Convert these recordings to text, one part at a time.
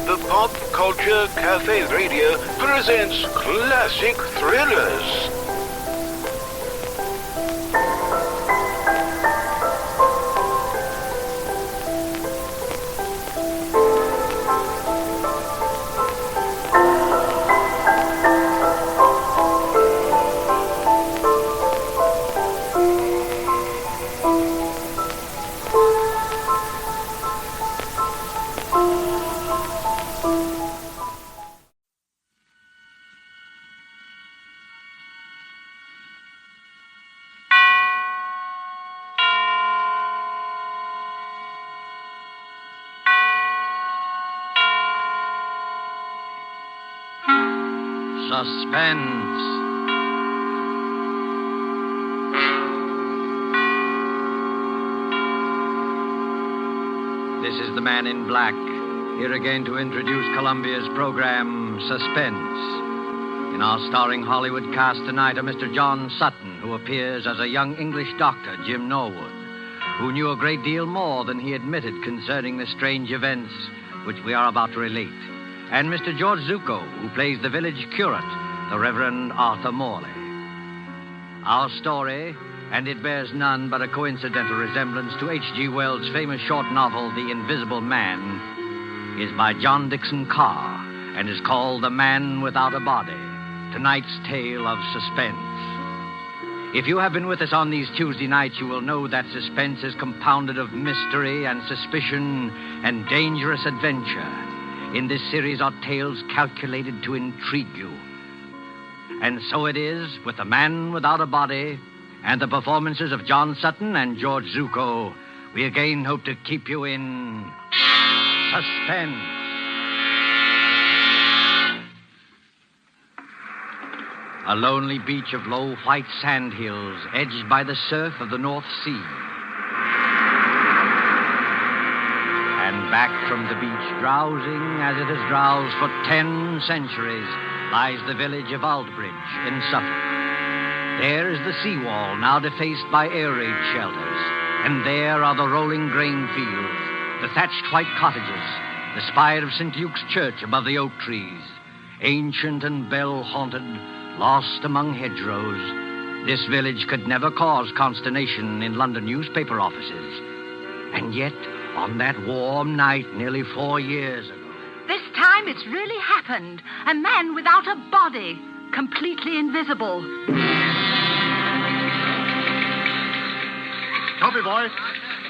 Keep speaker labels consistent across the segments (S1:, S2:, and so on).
S1: The Pop Culture Cafe Radio presents classic thrillers.
S2: Suspense. This is the Man in Black, here again to introduce Columbia's program, Suspense. In our starring Hollywood cast tonight are Mr. John Sutton, who appears as a young English doctor, Jim Norwood, who knew a great deal more than he admitted concerning the strange events which we are about to relate. And Mr. George Zucco, who plays the village curate, the Reverend Arthur Morley. Our story, and it bears none but a coincidental resemblance to H.G. Wells' famous short novel, The Invisible Man, is by John Dixon Carr and is called The Man Without a Body, tonight's tale of suspense. If you have been with us on these Tuesday nights, you will know that suspense is compounded of mystery and suspicion and dangerous adventure. In this series are tales calculated to intrigue you. And so it is with The Man Without a Body and the performances of John Sutton and George Zucco. We again hope to keep you in suspense. A lonely beach of low white sand hills edged by the surf of the North Sea. And back from the beach, drowsing as it has drowsed for 10 centuries, lies the village of Aldbridge in Suffolk. There is the seawall, now defaced by air raid shelters. And there are the rolling grain fields, the thatched white cottages, the spire of St. Luke's Church above the oak trees. Ancient and bell-haunted, lost among hedgerows, this village could never cause consternation in London newspaper offices. And yet, on that warm night nearly 4 years ago...
S3: This time it's really happened. A man without a body, completely invisible.
S4: Copy, boy.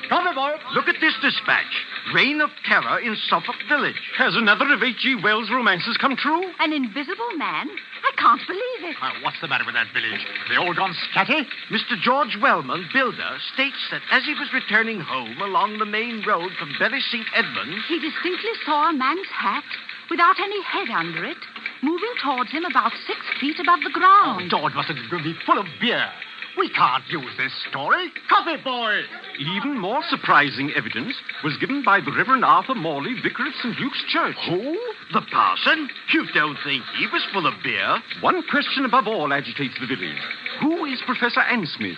S4: Copy, boy. Look at this dispatch. Reign of terror in Suffolk Village. Has another of H.G. Wells' romances come true?
S3: An invisible man? I can't believe it.
S4: What's the matter with that village? They all gone scatty? Mr. George Wellman, builder, states that as he was returning home along the main road from Bury St. Edmunds...
S3: He distinctly saw a man's hat, without any head under it, moving towards him about 6 feet above the ground.
S4: George must be full of beer. We can't use this story. Copy, boy. Even more surprising evidence was given by the Reverend Arthur Morley, vicar of St. Luke's Church. Who? The parson? You don't think he was full of beer? One question above all agitates the village. Who is Professor Ansmith?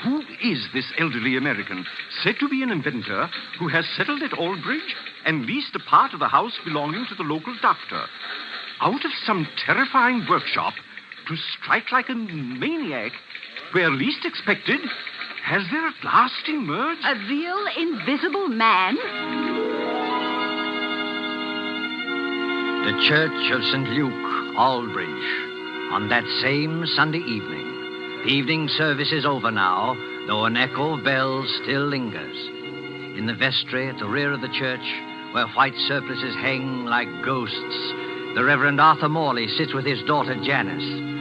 S4: Who is this elderly American, said to be an inventor, who has settled at Aldbridge and leased a part of the house belonging to the local doctor? Out of some terrifying workshop, to strike like a maniac... where least expected, has there at last emerged...
S3: A real invisible man?
S2: The Church of St. Luke, Aldbridge, on that same Sunday evening. The evening service is over now, though an echo of bells still lingers. In the vestry at the rear of the church, where white surplices hang like ghosts, the Reverend Arthur Morley sits with his daughter Janice.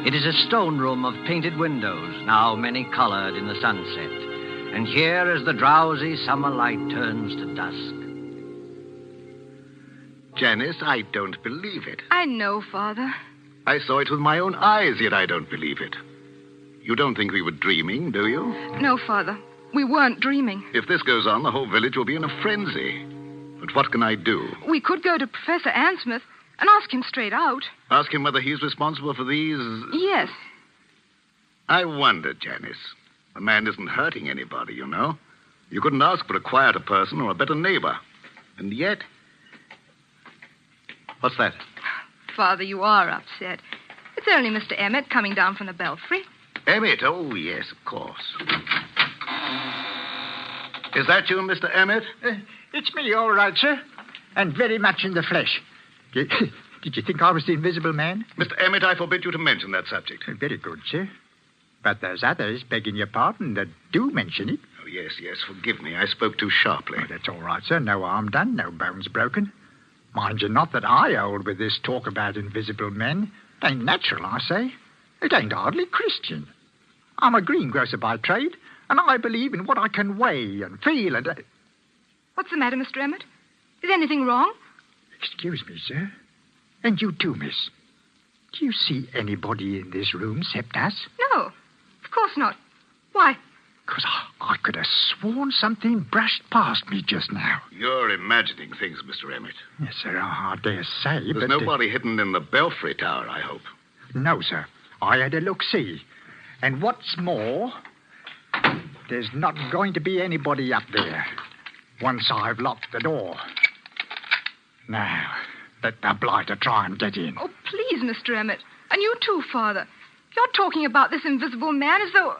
S2: It is a stone room of painted windows, now many-colored in the sunset. And here, as the drowsy summer light turns to dusk...
S5: Janice, I don't believe it.
S6: I know, Father.
S5: I saw it with my own eyes, yet I don't believe it. You don't think we were dreaming, do you?
S6: No, Father. We weren't dreaming.
S5: If this goes on, the whole village will be in a frenzy. But what can I do?
S6: We could go to Professor Ansmith and ask him straight out.
S5: Ask him whether he's responsible for these...
S6: Yes.
S5: I wonder, Janice. The man isn't hurting anybody, you know. You couldn't ask for a quieter person or a better neighbor. And yet... What's that?
S6: Father, you are upset. It's only Mr. Emmett coming down from the belfry.
S5: Emmett? Oh, yes, of course. Is that you, Mr. Emmett?
S7: It's me, all right, sir. And very much in the flesh. Did you think I was the invisible man?
S5: Mr. Emmett, I forbid you to mention that subject.
S7: Very good, sir. But there's others, begging your pardon, that do mention it.
S5: Oh, yes, forgive me. I spoke too sharply.
S7: Oh, that's all right, sir. No harm done, no bones broken. Mind you not that I hold with this talk about invisible men. It ain't natural, I say. It ain't hardly Christian. I'm a greengrocer by trade, and I believe in what I can weigh and feel and...
S6: What's the matter, Mr. Emmett? Is anything wrong?
S7: Excuse me, sir. And you too, miss. Do you see anybody in this room except us?
S6: No, of course not. Why?
S7: Because I could have sworn something brushed past me just now.
S5: You're imagining things, Mr. Emmett.
S7: Yes, sir, I dare say,
S5: There's nobody hidden in the belfry tower, I hope.
S7: No, sir. I had a look-see. And what's more, there's not going to be anybody up there once I've locked the door. Now, let the blighter try and get in.
S6: Oh, please, Mr. Emmett. And you too, Father. You're talking about this invisible man as though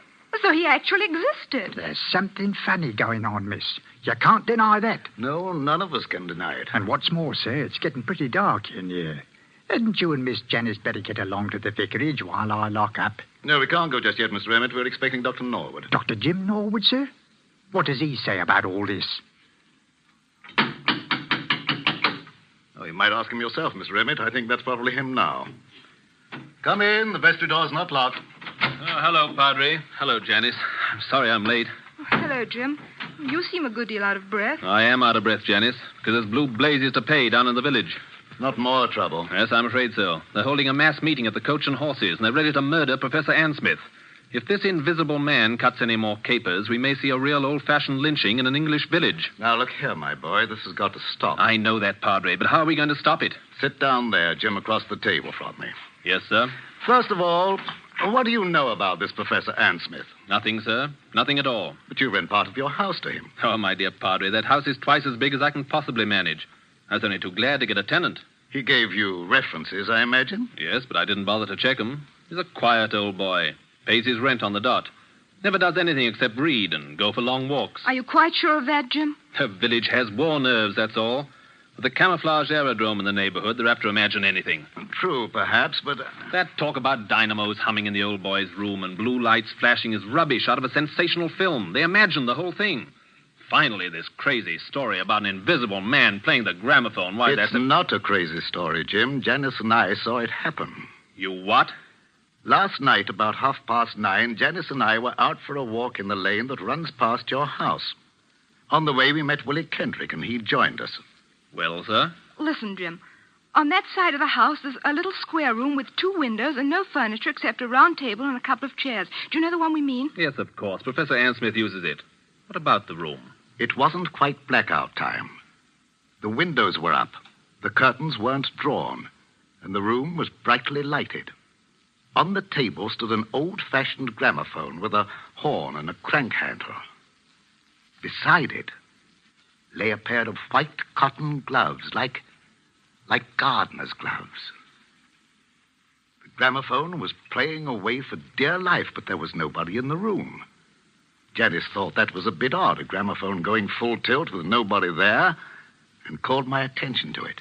S6: he actually existed.
S7: There's something funny going on, miss. You can't deny that.
S5: No, none of us can deny it.
S7: And what's more, sir, it's getting pretty dark in here. Hadn't you and Miss Janice better get along to the vicarage while I lock up?
S5: No, we can't go just yet, Mr. Emmett. We're expecting Dr. Norwood.
S7: Dr. Jim Norwood, sir? What does he say about all this?
S5: Oh, you might ask him yourself, Mr. Emmett. I think that's probably him now. Come in. The vestry door's not locked.
S8: Oh, hello, Padre. Hello, Janice. I'm sorry I'm late.
S6: Oh, hello, Jim. You seem a good deal out of breath.
S8: I am out of breath, Janice, because there's blue blazes to pay down in the village.
S5: Not more trouble.
S8: Yes, I'm afraid so. They're holding a mass meeting at the Coach and Horses, and they're ready to murder Professor Ansmith. If this invisible man cuts any more capers, we may see a real old-fashioned lynching in an English village.
S5: Now, look here, my boy. This has got to stop.
S8: I know that, Padre, but how are we going to stop it?
S5: Sit down there, Jim, across the table from me.
S8: Yes, sir.
S5: First of all, what do you know about this Professor Ansmith?
S8: Nothing, sir. Nothing at all.
S5: But you rent part of your house to him.
S8: Oh, my dear Padre, that house is twice as big as I can possibly manage. I was only too glad to get a tenant.
S5: He gave you references, I imagine?
S8: Yes, but I didn't bother to check him. He's a quiet old boy. Pays his rent on the dot. Never does anything except read and go for long walks.
S6: Are you quite sure of that, Jim?
S8: The village has war nerves, that's all. With the camouflage aerodrome in the neighborhood, they're apt to imagine anything.
S5: True, perhaps, but...
S8: That talk about dynamos humming in the old boy's room and blue lights flashing is rubbish out of a sensational film. They imagine the whole thing. Finally, this crazy story about an invisible man playing the gramophone. Why,
S5: It's not a crazy story, Jim. Janice and I saw it happen.
S8: You what?
S5: Last night, about 9:30, Janice and I were out for a walk in the lane that runs past your house. On the way, we met Willie Kendrick, and he joined us.
S8: Well, sir?
S6: Listen, Jim. On that side of the house, there's a little square room with 2 windows and no furniture except a round table and a couple of chairs. Do you know the one we mean?
S8: Yes, of course. Professor Ansmith uses it. What about the room?
S5: It wasn't quite blackout time. The windows were up, the curtains weren't drawn, and the room was brightly lighted. On the table stood an old-fashioned gramophone with a horn and a crank handle. Beside it lay a pair of white cotton gloves, like gardener's gloves. The gramophone was playing away for dear life, but there was nobody in the room. Janice thought that was a bit odd, a gramophone going full tilt with nobody there, and called my attention to it.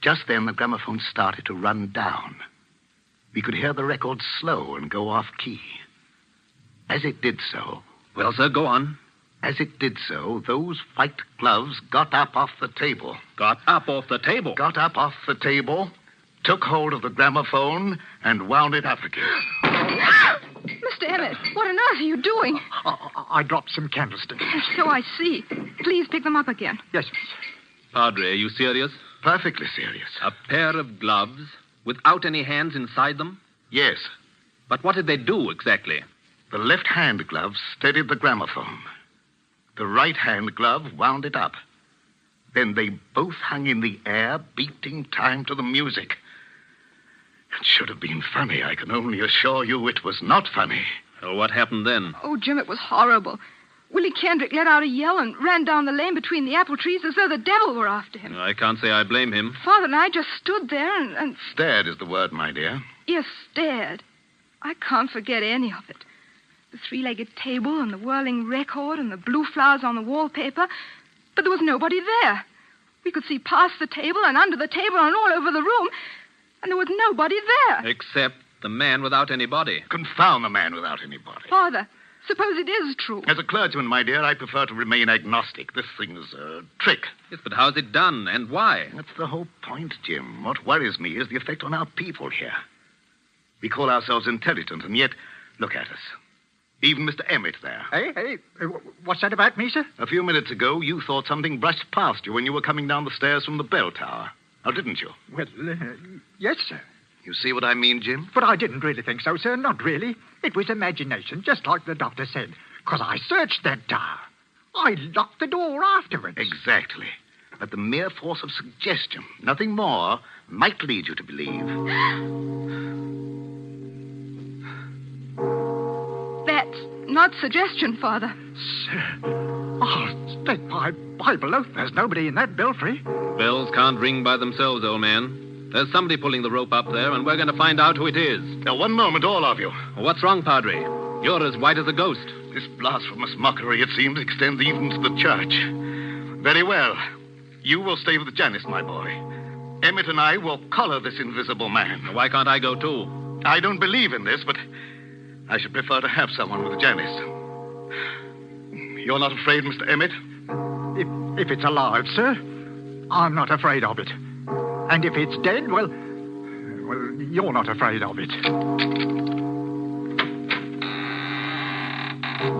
S5: Just then, the gramophone started to run down. We could hear the record slow and go off key. As it did so...
S8: Well, sir, go on.
S5: As it did so, those white gloves got up off the table.
S8: Got up off the table?
S5: Got up off the table, took hold of the gramophone, and wound it up again.
S6: Mr. Emmett, what on earth are you doing?
S7: I dropped some candlesticks.
S6: So I see. Please pick them up again.
S7: Yes.
S8: Padre, are you serious?
S5: Perfectly serious.
S8: A pair of gloves without any hands inside them?
S5: Yes.
S8: But what did they do exactly?
S5: The left-hand glove steadied the gramophone. The right-hand glove wound it up. Then they both hung in the air, beating time to the music. It should have been funny. I can only assure you it was not funny.
S8: Oh, what happened then?
S6: Oh, Jim, it was horrible. Willie Kendrick let out a yell and ran down the lane between the apple trees as though the devil were after him.
S8: I can't say I blame him.
S6: Father and I just stood there and...
S5: Stared is the word, my dear.
S6: Yes, stared. I can't forget any of it. The three-legged table and the whirling record and the blue flowers on the wallpaper. But there was nobody there. We could see past the table and under the table and all over the room. And there was nobody there.
S8: Except the man without any body.
S5: Confound the man without any body.
S6: Father, suppose it is true.
S5: As a clergyman, my dear, I prefer to remain agnostic. This thing is a trick.
S8: Yes, but how's it done and why?
S5: That's the whole point, Jim. What worries me is the effect on our people here. We call ourselves intelligent, and yet, look at us. Even Mr. Emmett there.
S7: Hey, what's that about me, sir?
S5: A few minutes ago, you thought something brushed past you when you were coming down the stairs from the bell tower. Now, didn't you?
S7: Well, yes, sir.
S5: You see what I mean, Jim?
S7: But I didn't really think so, sir. Not really. It was imagination, just like the doctor said. Because I searched that tower. I locked the door afterwards.
S5: Exactly. But the mere force of suggestion, nothing more, might lead you to believe.
S6: That's not suggestion, Father.
S7: Sir, oh, stake my Bible oath, there's nobody in that belfry.
S8: Bells can't ring by themselves, old man. There's somebody pulling the rope up there, and we're going to find out who it is.
S5: Now, one moment, all of you.
S8: What's wrong, Padre? You're as white as a ghost.
S5: This blasphemous mockery, it seems, extends even to the church. Very well. You will stay with Janice, my boy. Emmett and I will collar this invisible man.
S8: Why can't I go, too?
S5: I don't believe in this, but I should prefer to have someone with Janice. You're not afraid, Mr. Emmett?
S7: If it's alive, sir, I'm not afraid of it. And if it's dead, well, you're not afraid of it.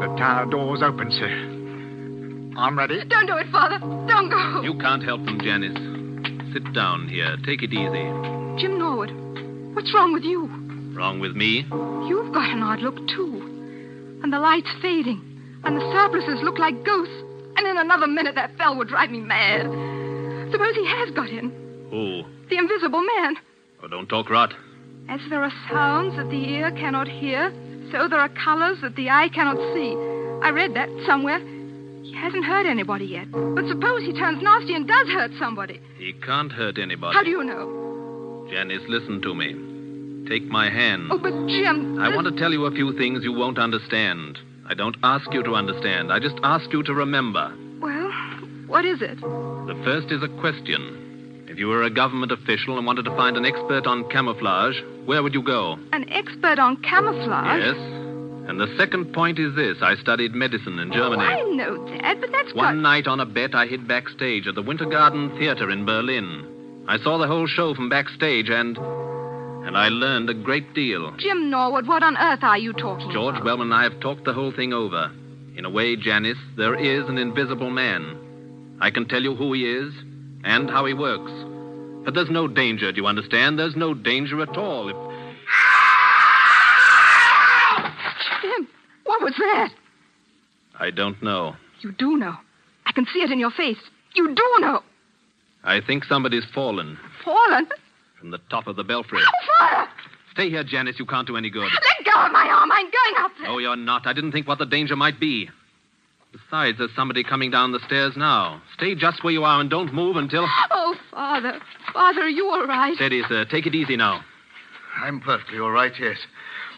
S7: The tower door's open, sir. I'm ready.
S6: Don't do it, Father. Don't go.
S8: You can't help them, Janice. Sit down here. Take it easy.
S6: Jim Norwood, what's wrong with you?
S8: Wrong with me?
S6: You've got an odd look, too. And the light's fading. And the surplices look like ghosts. And in another minute, that fell would drive me mad. Suppose he has got in.
S8: Who?
S6: The invisible man.
S8: Oh, don't talk rot.
S6: As there are sounds that the ear cannot hear, so there are colors that the eye cannot see. I read that somewhere. He hasn't hurt anybody yet. But suppose he turns nasty and does hurt somebody.
S8: He can't hurt anybody.
S6: How do you know?
S8: Janice, listen to me. Take my hand.
S6: Oh, but Jim...
S8: I want to tell you a few things you won't understand. I don't ask you to understand. I just ask you to remember.
S6: Well, what is it?
S8: The first is a question. If you were a government official and wanted to find an expert on camouflage, where would you go?
S6: An expert on camouflage?
S8: Yes. And the second point is this. I studied medicine in Germany.
S6: Oh, I know that, but that's
S8: One night on a bet, I hid backstage at the Winter Garden Theater in Berlin. I saw the whole show from backstage, and I learned a great deal.
S6: Jim Norwood, what on earth are you talking
S8: George
S6: about?
S8: Wellman and I have talked the whole thing over. In a way, Janice, there is an invisible man. I can tell you who he is and how he works. But there's no danger, do you understand? There's no danger at all.
S6: Jim, what was that?
S8: I don't know.
S6: You do know. I can see it in your face. You do know.
S8: I think somebody's fallen
S6: Fallen?
S8: from the top of the belfry.
S6: Oh, Father!
S8: Stay here, Janice. You can't do any good.
S6: Let go of my arm. I'm going up there.
S8: No, you're not. I didn't think what the danger might be. Besides, there's somebody coming down the stairs now. Stay just where you are and don't move until...
S6: Oh, Father. Father, are you all right?
S8: Steady, sir. Take it easy now.
S5: I'm perfectly all right, yes.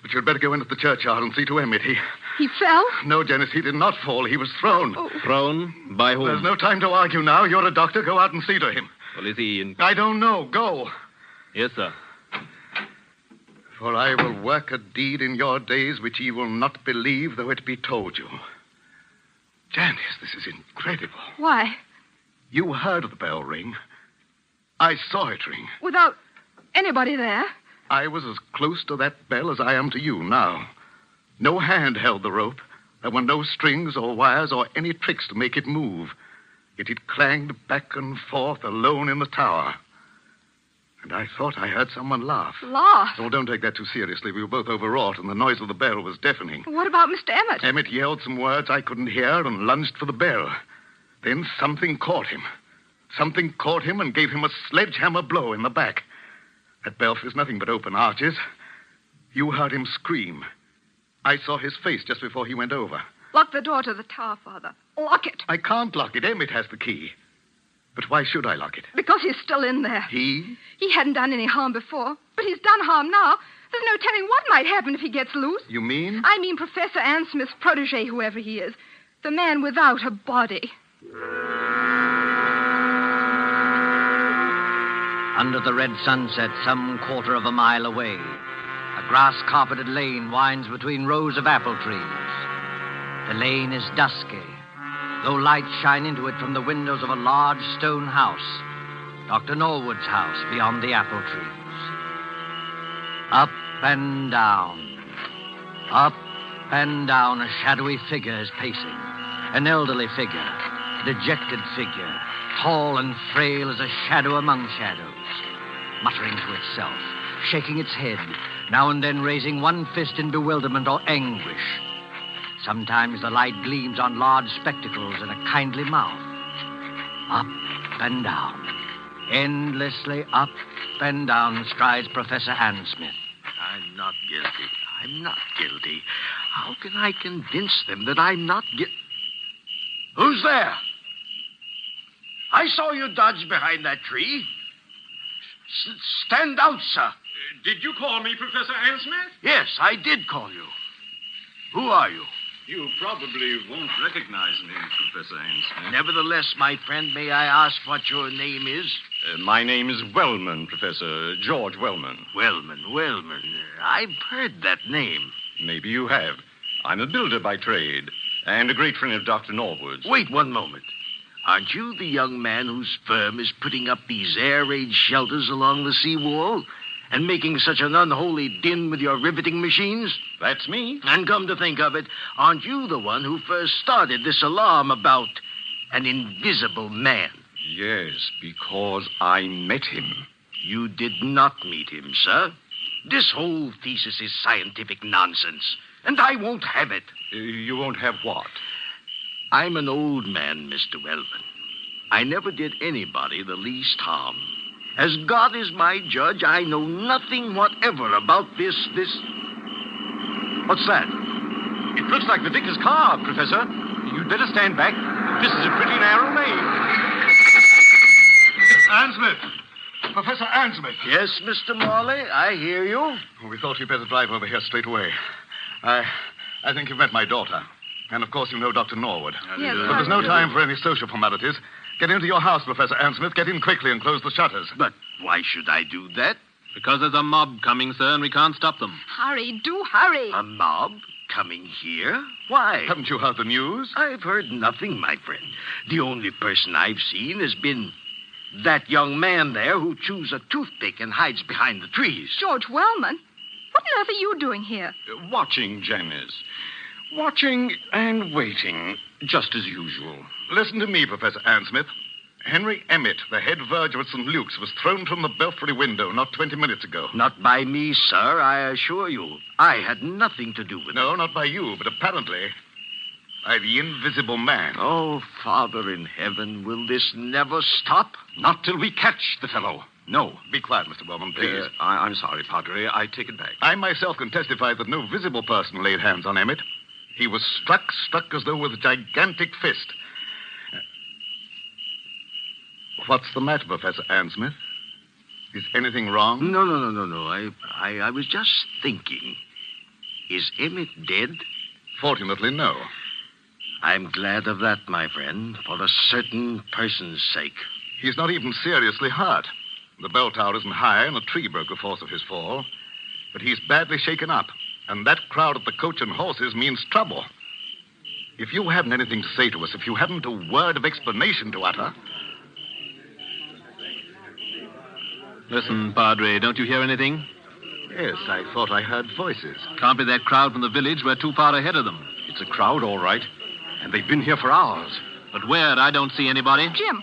S5: But you'd better go into the churchyard and see to Emmett.
S6: He fell?
S5: No, Janice, he did not fall. He was thrown.
S6: Oh.
S8: Thrown? By whom?
S5: There's no time to argue now. You're a doctor. Go out and see to him.
S8: Well, is he in...
S5: I don't know. Go.
S8: Yes, sir.
S5: For I will work a deed in your days which ye will not believe, though it be told you. Janice, this is incredible.
S6: Why?
S5: You heard the bell ring. I saw it ring.
S6: Without anybody there?
S5: I was as close to that bell as I am to you now. No hand held the rope. There were no strings or wires or any tricks to make it move. Yet it clanged back and forth alone in the tower. And I thought I heard someone laugh.
S6: Laugh?
S5: Oh, don't take that too seriously. We were both overwrought, and the noise of the bell was deafening.
S6: What about Mr. Emmett?
S5: Emmett yelled some words I couldn't hear and lunged for the bell. Then something caught him. Something caught him and gave him a sledgehammer blow in the back. That belfry's nothing but open arches. You heard him scream. I saw his face just before he went over.
S6: Lock the door to the tower, Father. Lock it.
S5: I can't lock it. Emmett has the key. But why should I lock it?
S6: Because he's still in there.
S5: He?
S6: He hadn't done any harm before, but he's done harm now. There's no telling what might happen if he gets loose.
S5: You mean?
S6: I mean Professor Ann Smith's protege, whoever he is. The man without a body.
S2: Under the red sunset, some quarter of a mile away, a grass-carpeted lane winds between rows of apple trees. The lane is dusky, though lights shine into it from the windows of a large stone house, Dr. Norwood's house beyond the apple trees. Up and down, a shadowy figure is pacing. An elderly figure, a dejected figure, tall and frail as a shadow among shadows, muttering to itself, shaking its head, now and then raising one fist in bewilderment or anguish. Sometimes the light gleams on large spectacles and a kindly mouth. Up and down, endlessly up and down strides Professor Ann Smith.
S9: I'm not guilty. I'm not guilty. How can I convince them that I'm not guilty? Who's there? I saw you dodge behind that tree. Stand out, sir.
S4: Did you call me Professor Ann Smith?
S9: Yes, I did call you. Who are you?
S4: You probably won't recognize me, Professor Ann Smith.
S9: Nevertheless, my friend, may I ask what your name is?
S4: My name is Wellman, Professor. George Wellman.
S9: Wellman. I've heard that name.
S4: Maybe you have. I'm a builder by trade, and a great friend of Dr. Norwood's.
S9: Wait one moment. Aren't you the young man whose firm is putting up these air raid shelters along the seawall and making such an unholy din with your riveting machines?
S4: That's me.
S9: And come to think of it, aren't you the one who first started this alarm about an invisible man?
S4: Yes, because I met him.
S9: You did not meet him, sir. This whole thesis is scientific nonsense, and I won't have it.
S4: You won't have what?
S9: I'm an old man, Mr. Wellman. I never did anybody the least harm. As God is my judge, I know nothing whatever about this... What's that?
S4: It looks like the vicar's car, Professor. You'd better stand back. This is a pretty narrow lane.
S5: Ann Smith. Professor Ann Smith.
S9: Yes, Mr. Morley, I hear you.
S5: Well, we thought you'd better drive over here straight away. I think you've met my daughter. And, of course, you know Dr. Norwood.
S6: Yes,
S5: But there's no time for any social formalities. Get into your house, Professor Ann Smith. Get in quickly and close the shutters.
S9: But why should I do that?
S8: Because there's a mob coming, sir, and we can't stop them.
S6: Hurry, do hurry.
S9: A mob coming here? Why?
S5: Haven't you heard the news?
S9: I've heard nothing, my friend. The only person I've seen has been that young man there who chews a toothpick and hides behind the trees.
S6: George Wellman? What on earth are you doing here?
S4: Watching, Janice. Watching and waiting, just as usual.
S5: Listen to me, Professor Ann Smith. Henry Emmett, the head verger at St. Luke's, was thrown from the belfry window not 20 minutes ago.
S9: Not by me, sir, I assure you. I had nothing to do with it.
S5: No, not by you, but apparently by the invisible man.
S9: Oh, Father in heaven, will this never stop?
S4: Not till we catch the fellow. No.
S5: Be quiet, Mr. Wellman, please.
S4: I'm sorry, Padre. I take it back.
S5: I myself can testify that no visible person laid hands on Emmett. He was struck as though with a gigantic fist. What's the matter, Professor Ann Smith? Is anything wrong?
S9: No. I was just thinking. Is Emmett dead?
S5: Fortunately, no.
S9: I'm glad of that, my friend, for a certain person's sake.
S5: He's not even seriously hurt. The bell tower isn't high, and a tree broke the force of his fall. But he's badly shaken up, and that crowd at the Coach and Horses means trouble. If you haven't anything to say to us, if you haven't a word of explanation to utter...
S8: Listen, Padre, don't you hear anything?
S5: Yes, I thought I heard voices.
S8: Can't be that crowd from the village. We're too far ahead of them.
S4: It's a crowd, all right. And they've been here for hours.
S8: But where? I don't see anybody.
S6: Jim,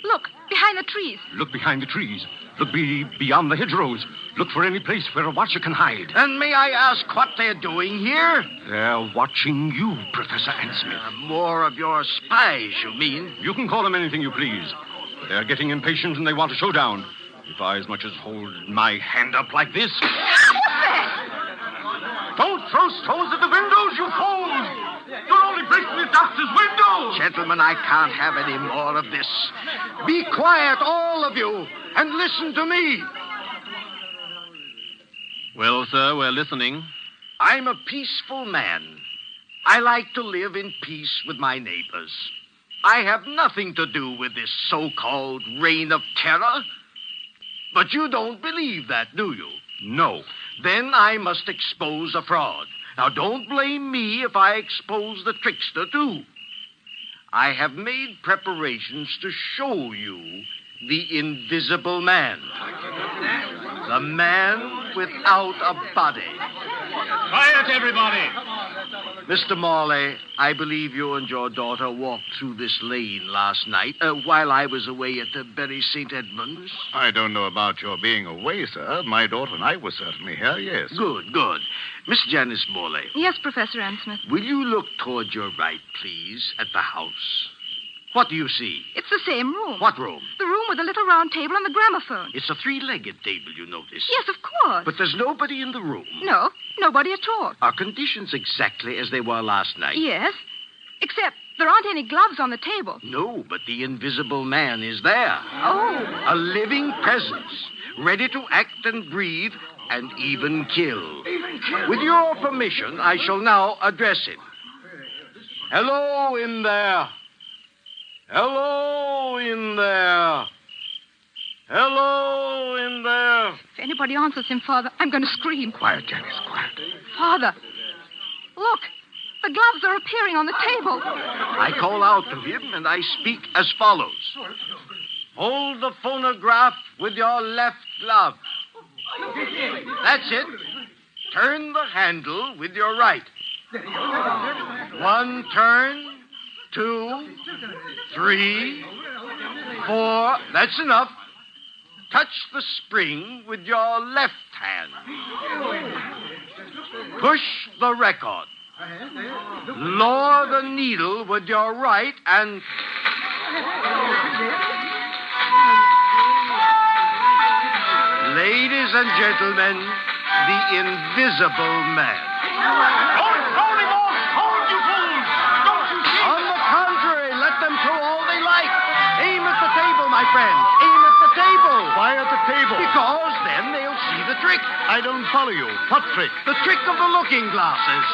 S6: look, behind the trees.
S4: Look behind the trees. Look beyond the hedgerows. Look for any place where a watcher can hide.
S9: And may I ask what they're doing here?
S4: They're watching you, Professor Ann Smith.
S9: More of your spies, you mean?
S4: You can call them anything you please. But they're getting impatient and they want a showdown. If I as much as hold my hand up like this...
S6: What's that?
S4: Don't throw stones at the windows, you fools! You're only doctor's window!
S9: Gentlemen, I can't have any more of this. Be quiet, all of you, and listen to me.
S8: Well, sir, we're listening.
S9: I'm a peaceful man. I like to live in peace with my neighbors. I have nothing to do with this so-called reign of terror. But you don't believe that, do you?
S8: No.
S9: Then I must expose a fraud. Now, don't blame me if I expose the trickster, too. I have made preparations to show you the invisible man. The man without a body.
S4: Quiet, everybody!
S9: Mr. Morley, I believe you and your daughter walked through this lane last night while I was away at the Bury St. Edmunds.
S5: I don't know about your being away, sir. My daughter and I were certainly here, yes.
S9: Good, good. Miss Janice Morley.
S6: Yes, Professor Ansmith.
S9: Will you look toward your right, please, at the house? What do you see?
S6: It's the same room.
S9: What room?
S6: The room with the little round table and the gramophone.
S9: It's a three-legged table, you notice.
S6: Yes, of course.
S9: But there's nobody in the room.
S6: No, nobody at all.
S9: Are conditions exactly as they were last night?
S6: Yes, except there aren't any gloves on the table.
S9: No, but the invisible man is there.
S6: Oh.
S9: A living presence, ready to act and breathe and even kill. With your permission, I shall now address him. Hello in there. Hello in there. Hello in there.
S6: If anybody answers him, Father, I'm going to scream.
S5: Quiet, Janice, quiet.
S6: Father, look. The gloves are appearing on the table.
S9: I call out to him, and I speak as follows. Hold the phonograph with your left glove. That's it. Turn the handle with your right. One turn, 2, 3, 4. That's enough. Touch the spring with your left hand. Push the record. Lower the needle with your right and... Ladies and gentlemen, the invisible man.
S4: Hold him off! Hold, you fools! Don't you see?
S9: On the contrary, let them throw all they like. Aim at the table, my friend. Aim at the table.
S5: Why at the table?
S9: Because then they'll see the trick.
S5: I don't follow you. What trick?
S9: The trick of the looking glasses.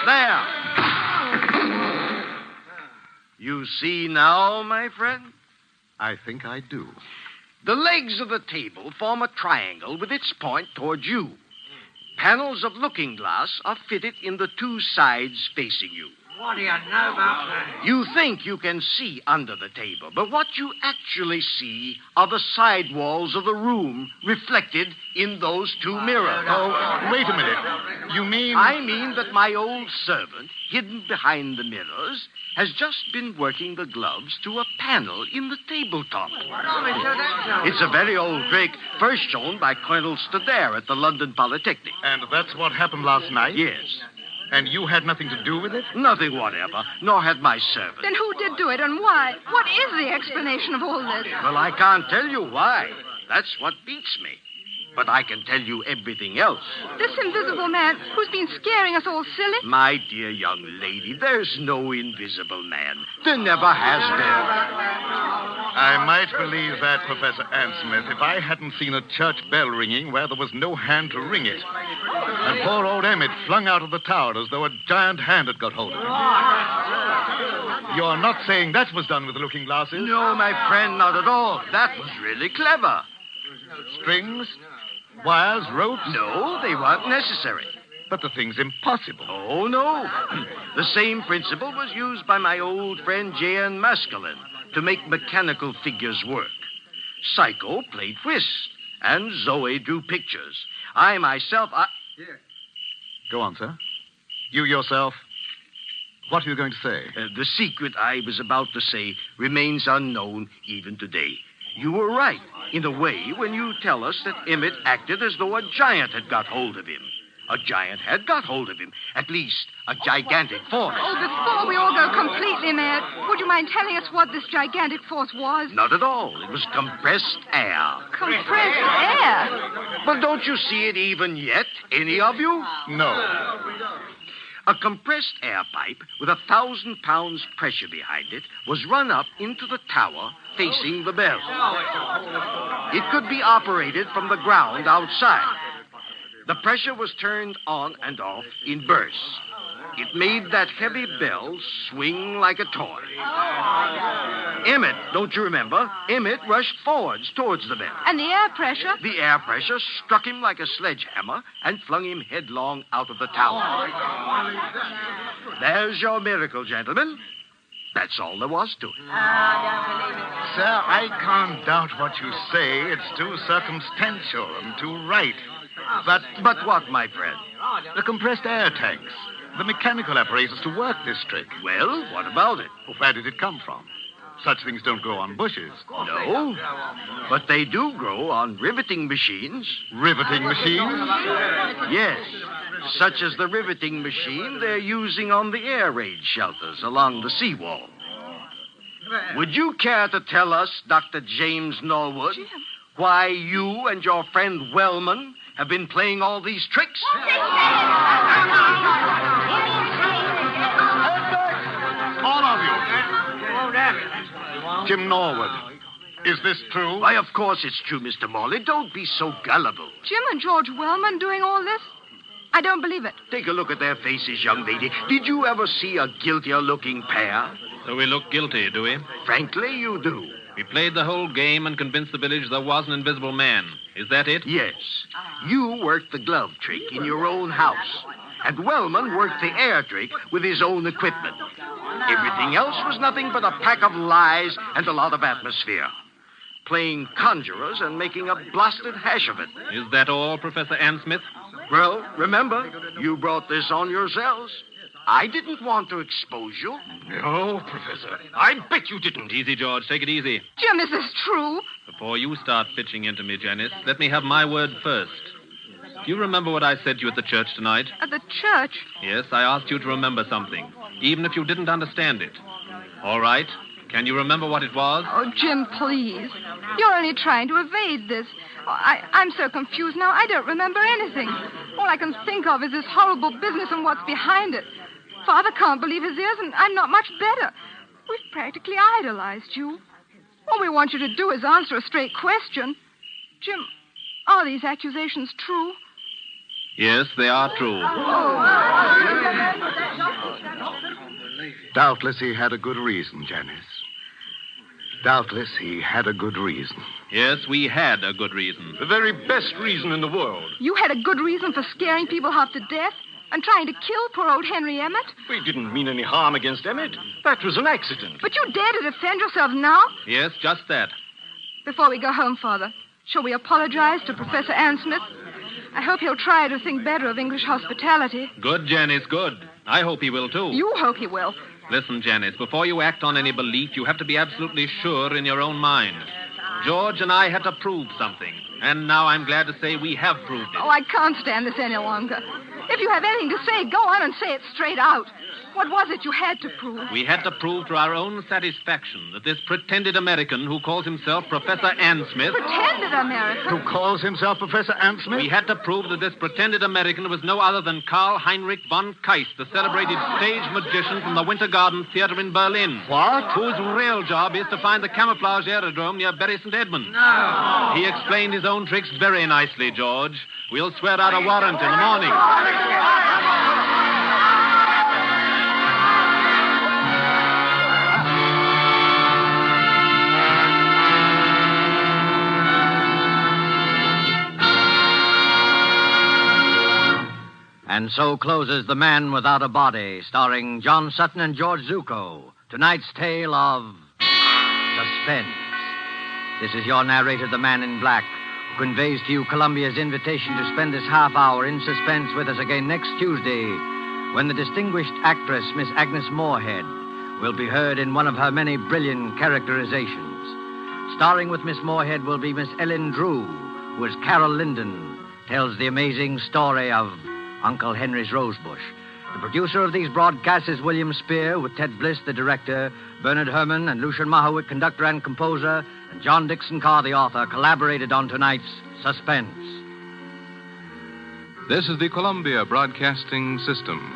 S9: There. You see now, my friend?
S5: I think I do.
S9: The legs of the table form a triangle with its point toward you. Panels of looking glass are fitted in the two sides facing you.
S10: What do you know about that?
S9: You think you can see under the table, but what you actually see are the side walls of the room reflected in those two mirrors.
S5: Oh, wait a minute. You mean...
S9: I mean that my old servant, hidden behind the mirrors, has just been working the gloves to a panel in the tabletop. It's a very old trick, first shown by Colonel Stadair at the London Polytechnic.
S5: And that's what happened last night?
S9: Yes.
S5: And you had nothing to do with it?
S9: Nothing whatever, nor had my servant.
S6: Then who did do it and why? What is the explanation of all this?
S9: Well, I can't tell you why. That's what beats me. But I can tell you everything else.
S6: This invisible man who's been scaring us all silly?
S9: My dear young lady, there's no invisible man. There never has been.
S5: I might believe that, Professor Ansmith, if I hadn't seen a church bell ringing where there was no hand to ring it. And poor old Emmett flung out of the tower as though a giant hand had got hold of him. You're not saying that was done with the looking glasses?
S9: No, my friend, not at all. That was really clever.
S5: Strings? Wires? Ropes?
S9: No, they weren't necessary.
S5: But the thing's impossible.
S9: Oh, no. The same principle was used by my old friend J.N. Maskelyne to make mechanical figures work. Psycho played whist, and Zoe drew pictures. I myself,
S5: Go on, sir. You yourself. What are you going to say?
S9: The secret I was about to say remains unknown even today. You were right, in a way, when you tell us that Emmett acted as though a giant had got hold of him. A giant had got hold of him. At least, a gigantic force.
S6: Oh, before we all go completely mad, would you mind telling us what this gigantic force was?
S9: Not at all. It was compressed air.
S6: Compressed air?
S9: But don't you see it even yet, any of you?
S5: No.
S9: A compressed air pipe with 1,000 pounds pressure behind it was run up into the tower facing the bell. It could be operated from the ground outside. The pressure was turned on and off in bursts. It made that heavy bell swing like a toy. Emmett, don't you remember? Emmett rushed forwards towards the bell.
S6: And the air pressure?
S9: The air pressure struck him like a sledgehammer and flung him headlong out of the tower. There's your miracle, gentlemen. That's all there was to it.
S5: Sir, I can't doubt what you say. It's too circumstantial and too right.
S9: But what, my friend?
S5: The compressed air tanks, the mechanical apparatus to work this trick.
S9: Well, what about it?
S5: Where did it come from? Such things don't grow on bushes.
S9: No, but they do grow on riveting machines.
S5: Riveting machines?
S9: Yes, such as the riveting machine they're using on the air raid shelters along the seawall. Would you care to tell us, Dr. James Norwood, why you and your friend Wellman have been playing all these tricks?
S5: All of you. Jim Norwood, is this true?
S9: Why, of course it's true, Mr. Morley. Don't be so gullible.
S6: Jim and George Wellman doing all this? I don't believe it.
S9: Take a look at their faces, young lady. Did you ever see a guiltier-looking pair?
S8: So we look guilty, do we?
S9: Frankly, you do.
S8: We played the whole game and convinced the village there was an invisible man. Is that it?
S9: Yes. You worked the glove trick in your own house. And Wellman worked the air trick with his own equipment. Everything else was nothing but a pack of lies and a lot of atmosphere. Playing conjurers and making a blasted hash of it.
S8: Is that all, Professor Ann Smith?
S9: Well, remember, you brought this on yourselves. I didn't want to expose you.
S8: No, Professor. I bet you didn't. Easy, George. Take it easy.
S6: Jim, is this true?
S8: Before you start pitching into me, Janice, let me have my word first. Do you remember what I said to you at the church tonight?
S6: At the church?
S8: Yes, I asked you to remember something, even if you didn't understand it. All right. Can you remember what it was?
S6: Oh, Jim, please. You're only trying to evade this. Oh, I'm so confused now, I don't remember anything. All I can think of is this horrible business and what's behind it. Father can't believe his ears, and I'm not much better. We've practically idolized you. All we want you to do is answer a straight question. Jim, are these accusations true?
S8: Yes, they are true.
S5: Doubtless he had a good reason, Janice. Doubtless he had a good reason.
S8: Yes, we had a good reason.
S4: The very best reason in the world.
S6: You had a good reason for scaring people half to death and trying to kill poor old Henry Emmett?
S4: We didn't mean any harm against Emmett. That was an accident.
S6: But you dare to defend yourselves now?
S8: Yes, just that.
S6: Before we go home, Father, shall we apologize to Professor Ann Smith? I hope he'll try to think better of English hospitality.
S8: Good, Janice, good. I hope he will, too.
S6: You hope he will.
S8: Listen, Janice, before you act on any belief, you have to be absolutely sure in your own mind. George and I had to prove something, and now I'm glad to say we have proved it.
S6: Oh, I can't stand this any longer. If you have anything to say, go on and say it straight out. What was it you had to prove?
S8: We had to prove to our own satisfaction that this pretended American who calls himself Professor Ann Smith...
S6: Pretended American?
S5: Who calls himself Professor Ann Smith?
S8: We had to prove that this pretended American was no other than Karl Heinrich von Keist, the celebrated stage magician from the Winter Garden Theater in Berlin.
S5: What?
S8: Whose real job is to find the camouflage aerodrome near Bury St. Edmunds.
S10: No.
S8: He explained his own tricks very nicely, George. We'll swear out a warrant in the morning.
S2: And so closes The Man Without a Body, starring John Sutton and George Zucco. Tonight's tale of suspense. This is your narrator, the Man in Black, who conveys to you Columbia's invitation to spend this half hour in suspense with us again next Tuesday, when the distinguished actress, Miss Agnes Moorehead, will be heard in one of her many brilliant characterizations. Starring with Miss Moorehead will be Miss Ellen Drew, who, as Carol Linden, tells the amazing story of Uncle Henry's Rosebush. The producer of these broadcasts is William Spear, with Ted Bliss, the director, Bernard Herrmann and Lucian Mahowick, conductor and composer, and John Dixon Carr, the author, collaborated on tonight's Suspense.
S11: This is the Columbia Broadcasting System.